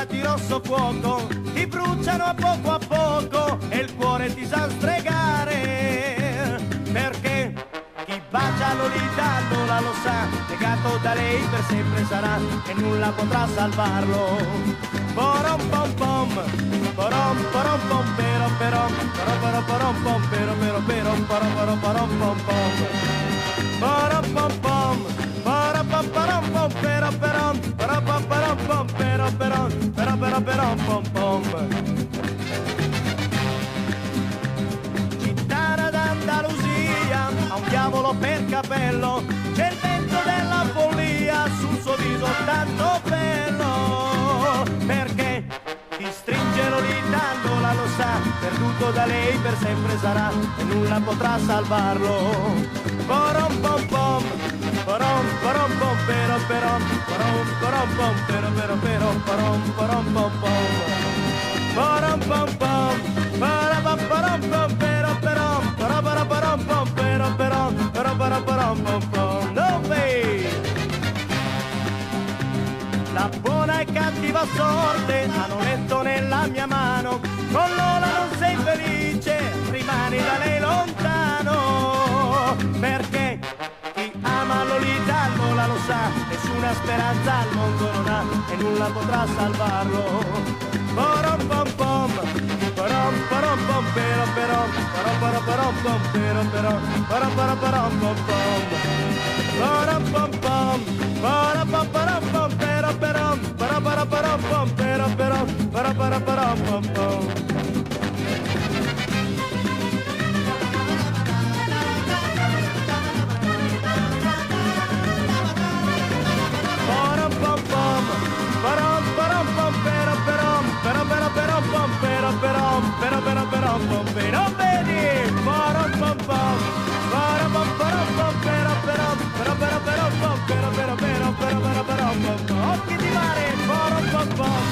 di rosso fuoco, ti bruciano a poco e il cuore ti sa stregare. Perché chi bacia Lolita Lola lo sa, legato da lei per sempre sarà e nulla potrà salvarlo. Porom pom pom, porom porom pom pero pero, porom porom pom pero pero pero, porom porom pom pom. Porom pom pom, porom pom porom pom pero pero, porom porom pom pero pero pom pom. Città d'Andalusia ha un diavolo per capello, c'è il vento della follia sul suo viso tanto bello. Perché chi stringe Lolita Lola lo sa, perduto da lei per sempre sarà e nulla potrà salvarlo. Porom pom pom, porom porom pom pero pero, porom pom pero pero, porom pom pom. Porom pom pom, porom pom pero pero, porom pom pero porom pom. Dove? La buona e cattiva sorte hanno letto nella mia mano, con Lola non sei felice, rimani da lei lontano. Perché chi ama Lolita Lola lo sa, nessuna speranza al mondo non ha e nulla potrà salvarlo. Porom pom pom, porom pom pero pero, porom pom pero pero, porom pom pom. Porom pom pom, porom pom pero pero, porom pom pero pero, porom pom pom. Porom pom pom, porom pom pero pero, pom pero pom pero vedi. Porom pom pom, porom pom pero pom pero pom pero pom pom. Occhi di mare, porom pom pom.